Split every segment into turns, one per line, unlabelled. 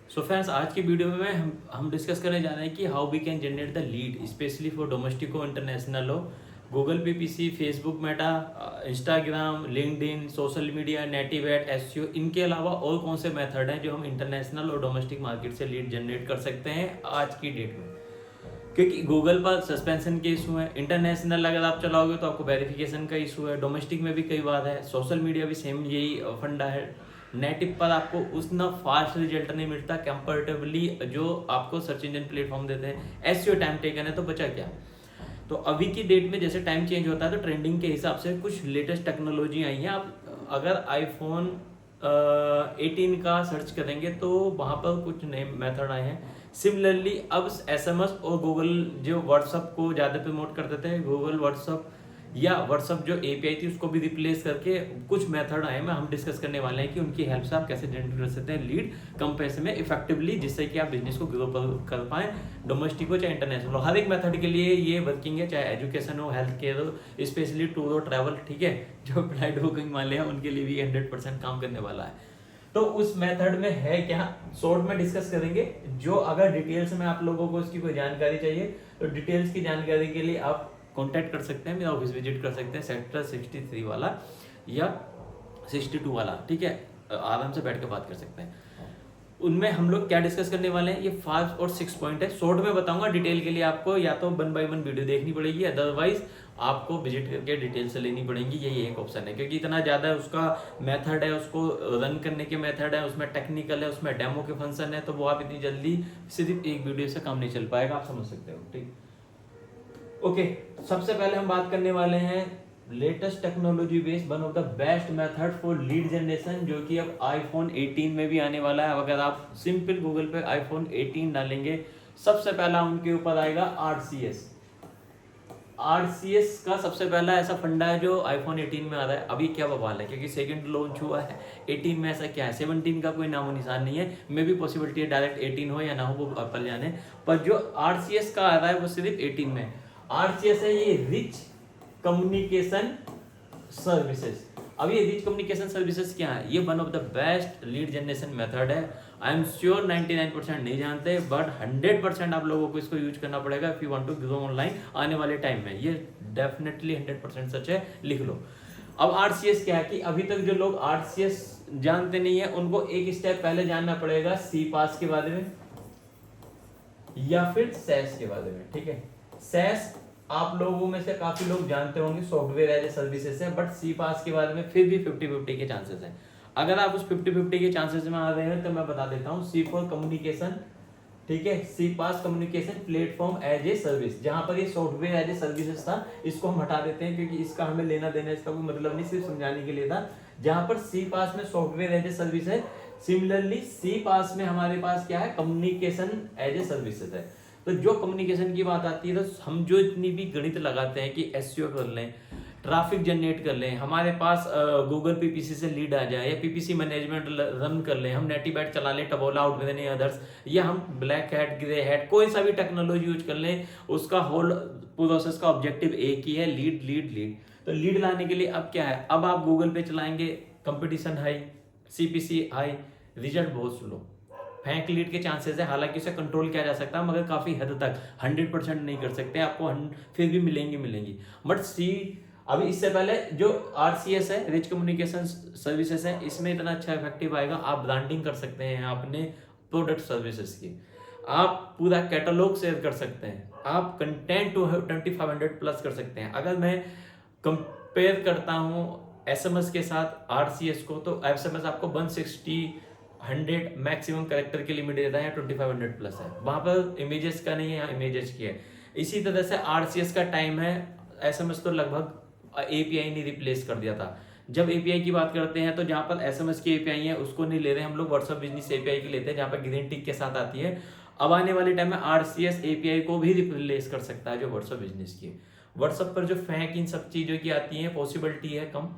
So friends, आज की video में हम डिस्कस करने जा रहे हैं कि how we can generate the lead specially for domestic हो इंटरनेशनल हो। Google PPC, Facebook Meta, Instagram, LinkedIn, social media, native ad, SEO, इनके अलावा और कौन से मेथड हैं जो हम इंटरनेशनल और डोमेस्टिक मार्केट से लीड जनरेट कर सकते हैं आज की डेट में। क्योंकि गूगल पर सस्पेंशन के इशू है, इंटरनेशनल अगर आप चलाओगे तो आपको वेरिफिकेशन का इशू है, डोमेस्टिक में भी कई बार है, सोशल मीडिया भी सेम यही फंडा है। नेटिव पर आपको उतना फास्ट रिजल्ट नहीं मिलता कंपेरेटिवली जो आपको सर्च इंजन प्लेटफॉर्म देते हैं। एसईओ टाइम टेकन है तो बचा क्या। तो अभी की डेट में जैसे टाइम चेंज होता है तो ट्रेंडिंग के हिसाब से कुछ लेटेस्ट टेक्नोलॉजी आई है। आप अगर आईफोन 18 का सर्च करेंगे तो वहाँ पर कुछ नए मेथड आए हैं। सिमिलरली अब एसएमएस और गूगल जो व्हाट्सअप को ज़्यादा प्रमोट करते थे, गूगल व्हाट्सअप या व्हाट्सअप जो एपीआई थी उसको भी रिप्लेस करके कुछ मेथड आए हैं। हम डिस्कस करने वाले हैं कि उनकी हेल्प से आप कैसे जनरेट कर सकते हैं लीड कम पैसे में इफेक्टिवली, जिससे कि आप बिजनेस को ग्रो कर पाएं, डोमेस्टिक हो चाहे इंटरनेशनल हो। हर एक मेथड के लिए ये वर्किंग है, चाहे एजुकेशन हो, हेल्थ केयर हो, स्पेशली टूर और ट्रैवल, ठीक है, जो फ्लाइट बुकिंग वाले हैं उनके लिए भी 100% काम करने वाला है। तो उस मेथड में है क्या, शॉर्ट में डिस्कस करेंगे। जो अगर डिटेल्स में आप लोगों को इसकी कोई जानकारी चाहिए तो डिटेल्स की जानकारी के लिए आप कांटेक्ट कर सकते हैं, मेरा ऑफिस विजिट कर सकते हैं, सेक्टर 63 वाला या 62 वाला, ठीक है, आराम से बैठ के बात कर सकते हैं। उनमें हम लोग क्या डिस्कस करने वाले हैं, ये 5 और 6 पॉइंट है। शॉर्ट में बताऊंगा, डिटेल के लिए आपको या तो 1 बाय 1 वीडियो देखनी पड़ेगी, अदरवाइज आपको विजिट करके डिटेल से लेनी पड़ेगी। यही एक ऑप्शन है, क्योंकि इतना ज़्यादा उसका मेथड है, उसको रन करने के मेथड है, उसमें टेक्निकल है, उसमें डेमो के फंक्शन है, तो वो आप इतनी जल्दी सिर्फ एक वीडियो से काम नहीं चल पाएगा, आप समझ सकते हो, ठीक। ओके, सबसे पहले हम बात करने वाले हैं latest technology based one of the best method for lead generation, जो कि अब आईफोन 18 में भी आने वाला है। अब अगर आप सिंपल गूगल पे आईफोन 18 डालेंगे, सबसे पहला उनके ऊपर आएगा आरसीएस। आरसीएस का सबसे पहला ऐसा फंडा है जो आईफोन 18 में आ रहा है। अभी क्या बवाल है, क्योंकि सेकंड लॉन्च हुआ है 18 में, ऐसा क्या है, 17 का कोई नामो निशान नहीं है। मे भी पॉसिबिलिटी है डायरेक्ट 18 हो या ना हो, वो एप्पल जाने, पर जो आरसीएस का आ रहा है वो सिर्फ 18 में। आरसीएस है ये रिच कम्युनिकेशन सर्विसेज। अब ये रिच कम्युनिकेशन सर्विसेज क्या है, ये one of the best lead generation method है। आई एम श्योर 99% नहीं जानते, बट 100% आप लोगों को इसको यूज करना पड़ेगा if you want to grow online आने वाले टाइम में। ये डेफिनेटली 100% सच है, लिख लो। अब आरसीएस क्या है कि अभी तक जो लोग आरसीएस जानते नहीं है उनको एक स्टेप पहले जानना पड़ेगा सी पास के बारे में या फिर सैस के बारे में, ठीक है। सैस आप लोगों में से काफी लोग जानते होंगे, सॉफ्टवेयर एज ए सर्विसेज है, बट सी पास के बारे में फिर भी 50-50 के चांसेस हैं। अगर आप उस 50-50 के चांसेस में आ रहे हैं तो मैं बता देता हूँ सी फॉर कम्युनिकेशन, ठीक है, CPaaS communication platform as a service. जहां पर ये सॉफ्टवेयर एज ए सर्विसेज था, इसको हम हटा देते हैं क्योंकि इसका हमें लेना देना, इसका कोई मतलब नहीं, सिर्फ समझाने के लिए था। जहां पर सी पास में सॉफ्टवेयर एज ए सर्विस है, सिमिलरली सी पास में हमारे पास क्या है, कम्युनिकेशन एज ए सर्विसेज है। तो जो कम्युनिकेशन की बात आती है तो हम जो इतनी भी गणित लगाते हैं कि एसईओ कर लें, ट्रैफिक जनरेट कर लें, हमारे पास गूगल पीपीसी से लीड आ जाए या पीपीसी मैनेजमेंट रन कर लें, हम नेटिबैट चला लें, टबोला आउट विद एनी अदर्स, या हम ब्लैक हैट, ग्रे हैट, कोई सा भी टेक्नोलॉजी यूज कर लें, उसका होल प्रोसेस का ऑब्जेक्टिव एक ही है, लीड लीड लीड। तो लीड लाने के लिए अब क्या है, अब आप गूगल पे चलाएंगे, competition high, CPC high, result बहुत स्लो, फेंक लीड के चांसेस है। हालांकि उसे कंट्रोल किया जा सकता है मगर काफी हद तक, 100% नहीं कर सकते, आपको फिर भी मिलेंगी। बट सी अभी इससे पहले जो आरसीएस है, रिच कम्युनिकेशन सर्विसेज है, इसमें इतना अच्छा इफेक्टिव आएगा, आप ब्रांडिंग कर सकते हैं अपने प्रोडक्ट सर्विसेज की, आप पूरा कैटलॉग शेयर कर सकते हैं, आप कंटेंट 2500 प्लस कर सकते हैं। अगर मैं कंपेयर करता हूं एसएमएस के साथ आरसीएस को, तो एसएमएस आपको 160-100 मैक्सिमम कैरेक्टर की लिमिट देता है, 2500 प्लस है, वहां पर इमेजेस का नहीं है, यहाँ इमेजेस की है। इसी तरह से आरसीएस का टाइम है, एसएमएस तो लगभग एपीआई ने रिप्लेस कर दिया था। जब एपीआई की बात करते हैं तो जहां पर एसएमएस की एपीआई है उसको नहीं ले रहे हम लोग, व्हाट्सएप बिजनेस एपीआई की लेते हैं जहां पर ग्रीन टिक के साथ आती है। अब आने वाले टाइम में आरसीएस एपीआई को भी रिप्लेस कर सकता है जो व्हाट्सएप बिजनेस की। व्हाट्सएप पर जो फेंक इन सब चीजों की आती है, पॉसिबिलिटी है कम।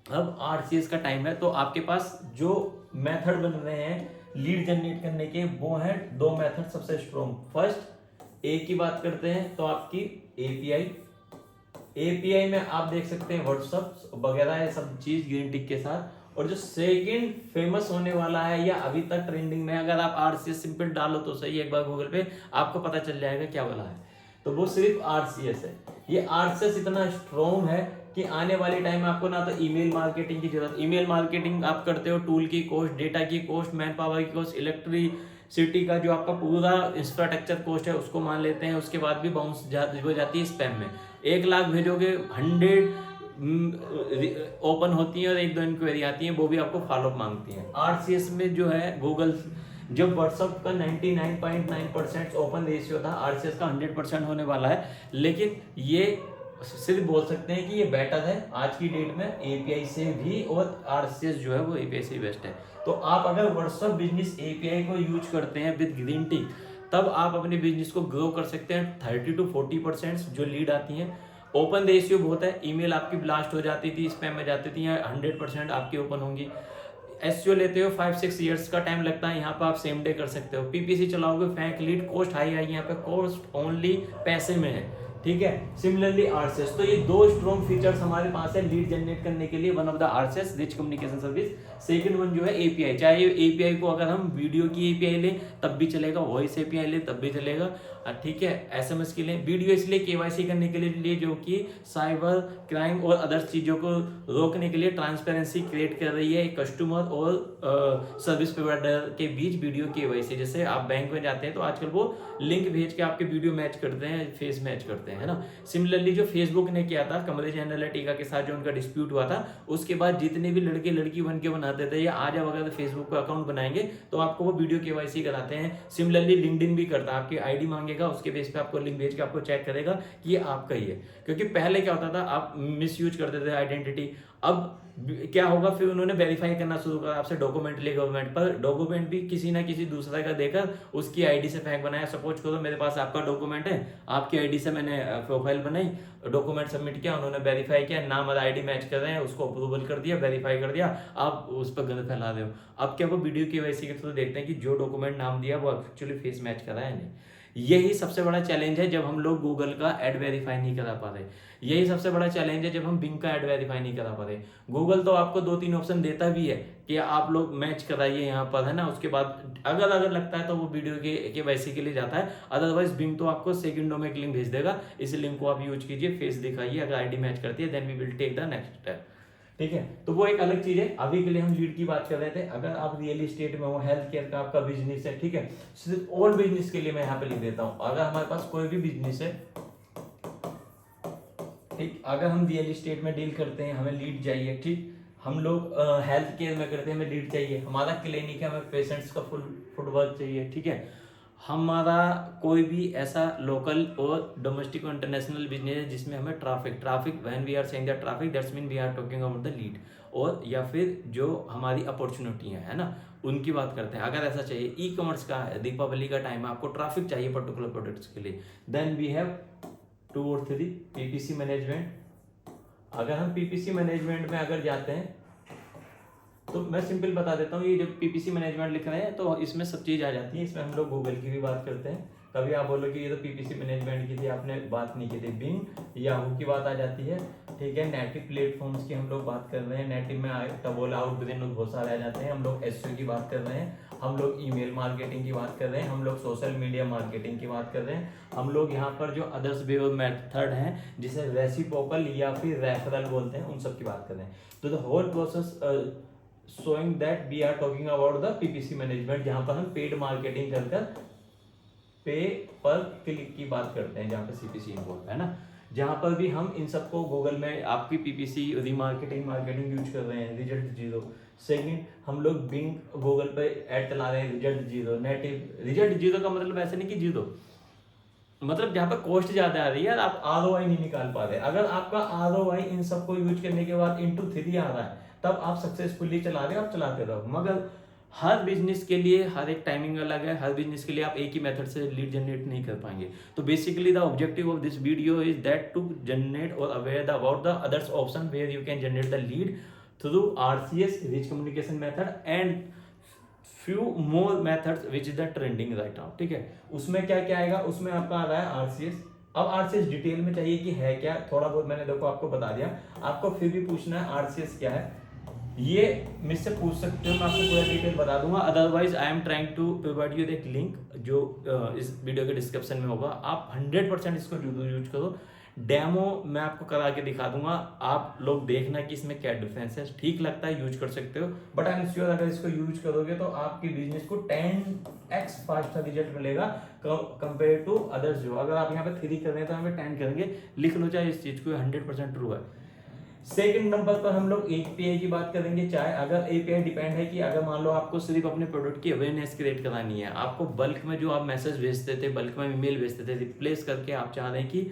अब आरसीएस का टाइम है, तो आपके पास जो मेथड बन रहे हैं लीड जनरेट करने के, वो है 2 मेथड सबसे स्ट्रॉन्ग। फर्स्ट ए की बात करते हैं तो आपकी एपीआई, एपीआई में आप देख सकते हैं व्हाट्सएप वगैरह ये सब चीज ग्रीन टिक के साथ। और जो सेकंड फेमस होने वाला है या अभी तक ट्रेंडिंग में, अगर आप आरसीएस सिंपल डालो तो सही एक बार गूगल पे, आपको पता चल जाएगा क्या वाला है, तो वो सिर्फ आरसीएस है। ये आरसीएस इतना स्ट्रॉन्ग है कि आने वाले टाइम में आपको ना तो ईमेल मार्केटिंग की जरूरत, ईमेल मार्केटिंग आप करते हो, टूल की कॉस्ट, डेटा की कॉस्ट, मैन पावर की कॉस्ट, इलेक्ट्रिसिटी का जो आपका पूरा इंफ्रास्ट्रक्चर कॉस्ट है उसको मान लेते हैं, उसके बाद भी बाउंस हो जाती है स्पैम में। 1 लाख भेजोगे 100 ओपन होती है और 1-2 इंक्वायरी आती है, वो भी आपको फॉलोअप मांगती है। आरसीएस में जो है गूगल, जब व्हाट्सअप का 99.9% ओपन रेशियो था, आरसीएस का 100% होने वाला है, लेकिन ये सिर्फ बोल सकते हैं कि ये बेटर है आज की डेट में एपीआई से भी, और आरसीएस जो है वो एपीआई से बेस्ट है। तो आप अगर व्हाट्सएप बिजनेस एपीआई को यूज करते हैं विद ग्रीन टिक, तब आप अपने बिजनेस को ग्रो कर सकते हैं। 30 to 40% जो लीड आती है, ओपन रेशियो बहुत है, ईमेल आपकी ब्लास्ट हो जाती थी, स्पैम में जाती थी, 100% आपकी ओपन होंगी। एसईओ लेते हो 5-6 ईयर्स का टाइम लगता है, यहाँ पे आप सेम डे कर सकते हो। पीपीसी चलाओगे, फैंक लीड, कॉस्ट हाई आई, यहाँ पे कॉस्ट ओनली पैसे में है, ठीक है। सिमिलरली आरसीएस, तो ये 2 स्ट्रॉन्ग फीचर्स हमारे पास है लीड जनरेट करने के लिए। One of the RCS, rich communication service. Second one जो है एपीआई, चाहे एपीआई को अगर हम वीडियो की एपीआई लें तब भी चलेगा, वॉइस एपीआई लें तब भी चलेगा, ठीक है। एसएमएस के लिए, वीडियो इसलिए केवाईसी करने के लिए जो कि साइबर क्राइम और अदर चीजों को रोकने के लिए ट्रांसपेरेंसी क्रिएट कर रही है कस्टमर और सर्विस प्रोवाइडर के बीच वीडियो केवाईसी। जैसे आप बैंक में जाते हैं तो आजकल वो लिंक भेज के आपके वीडियो मैच करते हैं, फेस मैच करते हैं, है ना। सिमिलरली जो फेसबुक ने किया था कैम्ब्रिज एनालिटिका के साथ, जो उनका डिस्प्यूट हुआ था, उसके बाद जितने भी लड़के लड़की बन के बनाते थे या आज आप अगर फेसबुक का अकाउंट बनाएंगे तो आपको वो वीडियो केवाईसी कराते हैं। सिमिलरली लिंक्डइन भी करता है, आपकी आईडी मांगेगा, उसके बेस पे आपको लिंक भेज के आपको चेक करेगा कि ये आपका ही है। क्योंकि पहले क्या होता था, आप मिस यूज करते थे आइडेंटिटी, अब क्या होगा, फिर उन्होंने वेरीफाई करना शुरू करा, आपसे डॉक्यूमेंट लिए गवर्नमेंट, पर डॉक्यूमेंट भी किसी ना किसी दूसरे का देकर उसकी आईडी से फेंक बनाया। सपोज करो मेरे पास आपका डॉक्यूमेंट है, आपकी आईडी से मैंने प्रोफाइल बनाई, डॉक्यूमेंट सबमिट किया, उन्होंने वेरीफाई किया, नाम और आईडी मैच कर रहे हैं, उसको अप्रूवल कर दिया, वेरीफाई कर दिया, आप उस पर गंद फैला रहे हो। अब क्या वो वीडियो केवाईसी के थ्रू देखते हैं कि जो डॉक्यूमेंट नाम दिया वो एक्चुअली फेस मैच कर रहा है नहीं। यही सबसे बड़ा चैलेंज है जब हम लोग गूगल का एड वेरीफाई नहीं करा पा रहे। यही सबसे बड़ा चैलेंज है जब हम बिंग का एड वेरीफाई नहीं करा पा रहे। गूगल तो आपको 2-3 ऑप्शन देता भी है कि आप लोग मैच कराइए यहाँ पर, है ना। उसके बाद अगर लगता है तो वो वीडियो के वैसे के लिए जाता है, अदरवाइज बिंग तो आपको सेकंडों में एक लिंक भेज देगा, इस लिंक को आप यूज कीजिए, फेस दिखाइए, अगर आईडी मैच करती है then we will take the next step, ठीक है। तो वो एक अलग चीज है। अभी के लिए हम लीड की बात कर रहे थे। अगर आप रियल एस्टेट में हो, हेल्थ केयर का आपका बिजनेस है, ठीक है, सिर्फ और बिजनेस के लिए मैं यहाँ पे लिख देता हूँ। अगर हमारे पास कोई भी बिजनेस है, ठीक, अगर हम रियल एस्टेट में डील करते हैं, हमें लीड चाहिए, ठीक, हम लोग हेल्थ केयर में करते हैं, हमें लीड चाहिए, हमारा क्लिनिक है, हमें पेशेंट्स का फुटवर्क चाहिए, ठीक है, हमारा कोई भी ऐसा लोकल और डोमेस्टिक और इंटरनेशनल बिजनेस है जिसमें हमें traffic when we are saying the traffic that's mean we are talking about the lead, और या फिर जो हमारी अपॉर्चुनिटी है ना, उनकी बात करते हैं। अगर ऐसा चाहिए, ई कॉमर्स का है, दीपावली का टाइम है, आपको ट्रैफिक चाहिए पर्टिकुलर प्रोडक्ट्स के लिए, देन वी हैव 2 और 3 पीपीसी मैनेजमेंट। अगर हम पीपीसी मैनेजमेंट में अगर जाते हैं तो मैं सिंपल बता देता हूँ, ये जब पीपीसी मैनेजमेंट लिख रहे हैं तो इसमें सब चीज आ जाती है। इसमें हम लोग गूगल की भी बात करते हैं, कभी आप बोलो कि ये तो पीपीसी मैनेजमेंट की थी, आपने बात नहीं की थी, बिंग याहू की बात आ जाती है, ठीक है। नेटिव प्लेटफॉर्म्स की हम लोग बात कर रहे हैं, नेटिव में टबोला, आउटब्रेन बहुत सारे आ जाते हैं। हम लोग एसईओ की बात कर रहे हैं, हम लोग ईमेल मार्केटिंग की बात कर रहे हैं, हम लोग सोशल मीडिया मार्केटिंग की बात कर रहे हैं, हम लोग यहाँ पर जो अदर्स वे ऑफ मेथड हैं जिसे रेसिप्रोकल या फिर रेफरल बोलते हैं, उन सब की बात कर रहे हैं। तो the whole process showing that we are talking about the PPC management, जहां पर हम पेड मार्केटिंग कर पे पर क्लिक की बात करते हैं, जहां पर सीपीसी इन्वॉल्व है ना, जहां पर भी हम इन सबको गूगल में आपकी पीपीसी मार्केटिंग यूज कर रहे हैं, रिजल्ट 0। सेकंड, हम लोग बिंग गूगल पे ऐड चला रहे हैं, रिजल्ट 0। नेटिव रिजल्ट 0 का मतलब ऐसा नहीं कि 0, मतलब जहां पर कॉस्ट ज्यादा आ रही है, आप आरओआई नहीं निकाल पा रहे। अगर आपका आरओआई इन सबको यूज करने के बाद into 3 आ रहा है, तब आप सक्सेसफुली चला रहे हो, आप चलाते रहो। मगर हर बिजनेस के लिए हर एक टाइमिंग अलग है, हर बिजनेस के लिए आप एक ही मेथड से लीड जनरेट नहीं कर पाएंगे। तो basically the objective of this video is that to generate और aware about the others option where you can generate the lead through RCS, rich communication method, and few more methods which is the trending right now, ठीक है। उसमें क्या क्या आएगा, उसमें आपका आ रहा है आरसीएस। अब आरसीएस डिटेल में चाहिए कि है क्या, थोड़ा बहुत मैंने देखो आपको बता दिया, आपको फिर भी पूछना है आरसीएस क्या है। ये मुझसे पूछ सकते हो, मैं आपको पूरा डिटेल बता दूंगा। Otherwise I am trying to provide you एक लिंक जो इस वीडियो के डिस्क्रिप्शन में होगा। आप 100% इसको यूज करो। डेमो मैं आपको करा के दिखा दूंगा, आप लोग देखना कि इसमें क्या डिफरेंस है। ठीक लगता है यूज कर सकते हो, बट आई एम श्योर अगर इसको यूज करोगे तो आपकी बिजनेस को 10x फास्टर रिजल्ट मिलेगा कंपेयर टू अदर्स। जो अगर आप यहाँ पे 3 कर रहे हैं तो यहाँ पे 10 करेंगे। लिख लो चाहे इस चीज को, 100% ट्रू है। सेकंड नंबर पर हम लोग एपीआई की बात करेंगे। चाहे अगर एपीआई डिपेंड है कि अगर मान लो आपको सिर्फ अपने प्रोडक्ट की अवेयरनेस क्रिएट करानी है, आपको बल्क में जो आप मैसेज भेजते थे, बल्क में ईमेल भेजते थे, रिप्लेस करके आप चाह रहे हैं कि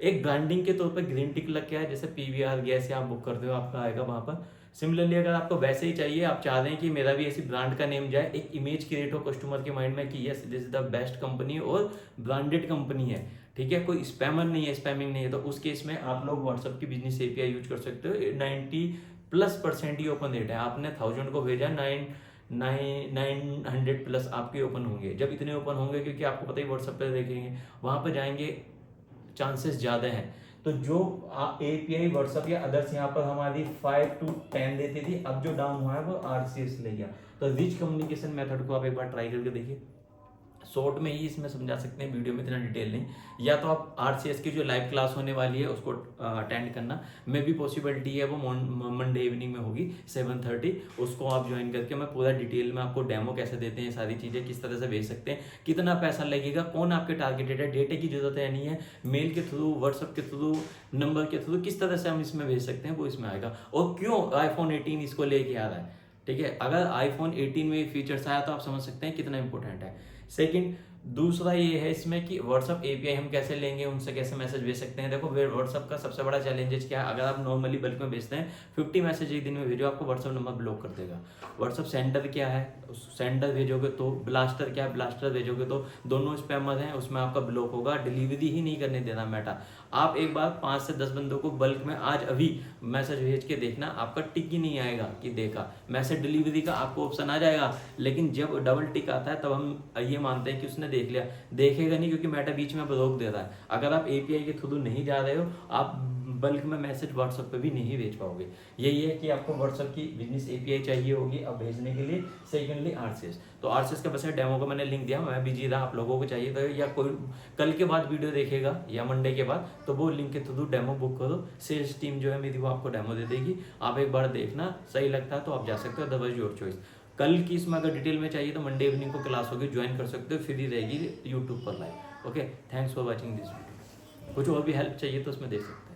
एक ब्रांडिंग के तौर पर ग्रीन टिक लग के आए, जैसे पीवीआर गैस या आप बुक करते हो आपका आएगा वहां पर। सिमिलरली अगर आपको वैसे ही चाहिए, आप चाह रहे हैं कि मेरा भी ऐसी ब्रांड का नेम जाए, एक इमेज क्रिएट हो कस्टमर के माइंड में कि yes this is the best company और ब्रांडेड कंपनी है, ठीक है, कोई स्पैमर नहीं है, स्पैमिंग नहीं है, तो उस केस में आप लोग व्हाट्सएप की बिजनेस एपीआई यूज कर सकते हो। 90+% ही ओपन रेट है। आपने 1000 को भेजा, 900+ आपके ओपन होंगे। जब इतने ओपन होंगे, क्योंकि आपको पता ही व्हाट्सएप पे देखेंगे, वहां पर जाएंगे, चांसेस ज्यादा हैं। तो जो एपीआई व्हाट्सएप या अदर्स यहाँ पर हमारी 5 to 10 देती थी, अब जो डाउन हुआ है वो आरसीएस ले गया। तो रिच कम्युनिकेशन मेथड को आप एक बार ट्राई करके देखिए। शॉर्ट में ही इसमें समझा सकते हैं, वीडियो में इतना डिटेल नहीं। या तो आप आरसीएस की जो लाइव क्लास होने वाली है उसको अटेंड करना, मे भी पॉसिबिलिटी है वो मंडे इवनिंग में होगी 7:30, उसको आप ज्वाइन करके मैं पूरा डिटेल में आपको डेमो कैसे देते हैं, सारी चीजें किस तरह से भेज सकते हैं, कितना पैसा लगेगा, कौन आपके टारगेटेड है, डेटे की जरूरत है नहीं है, मेल के थ्रू, व्हाट्सएप के थ्रू, नंबर के थ्रू, किस तरह से हम इसमें भेज सकते हैं वो इसमें आएगा। और क्यों iPhone 18 इसको लेके आ रहा है, ठीक है। अगर iPhone 18 में फीचर्स आया तो आप समझ सकते हैं कितना इंपॉर्टेंट है। सेकंड, दूसरा ये है इसमें कि व्हाट्सअप एपीआई हम कैसे लेंगे, उनसे कैसे मैसेज भेज सकते हैं। देखो व्हाट्सअप का सबसे बड़ा चैलेंजेस क्या है, अगर आप नॉर्मली बल्क में भेजते हैं 50 मैसेज एक दिन में भेजो, आपको व्हाट्सअप नंबर ब्लॉक कर देगा। व्हाट्सअप सेंडर क्या है, सेंडर भेजोगे तो, ब्लास्टर क्या है, ब्लास्टर भेजोगे तो, दोनों स्पैमर हैं, उसमें आपका ब्लॉक होगा। डिलीवरी ही नहीं करने देना मेटा। आप एक बार 5 से 10 बंदों को बल्क में आज अभी मैसेज भेज के देखना, आपका टिक ही नहीं आएगा कि देखा। मैसेज डिलीवरी का आपको ऑप्शन आ जाएगा, लेकिन जब डबल टिक आता है तब हम ये मानते हैं कि उसने देख लिया। देखेगा नहीं, क्योंकि मेटा बीच में रोक दे रहा है। अगर आप एपीआई के थ्रू नहीं जा रहे हो, आप बल्क में मैसेज व्हाट्सएप पे भी नहीं भेज पाओगे। यही है कि आपको व्हाट्सएप की बिजनेस एपीआई चाहिए होगी अब भेजने के लिए। सेकंडली आरसीएस, तो आरसीएस का बस डेमो का मैंने लिंक दिया, मैं बिजी रहा, आप लोगों को चाहिए तो, या कोई कल के बाद वीडियो देखेगा या मंडे के बाद, तो वो लिंक के थ्रू डेमो बुक करो। सेल्स टीम जो है मेरी वो आपको डेमो दे देगी, आप एक बार देखना, सही लगता है तो आप जा सकते हो, अदरवाइज योर चॉइस। कल की इसमें अगर डिटेल में चाहिए तो मंडे इवनिंग को क्लास होगी, ज्वाइन कर सकते हो, फ्री रहेगी यूट्यूब पर live. Okay, thanks for watching this video. कुछ और भी हेल्प चाहिए तो उसमें दे सकते हो।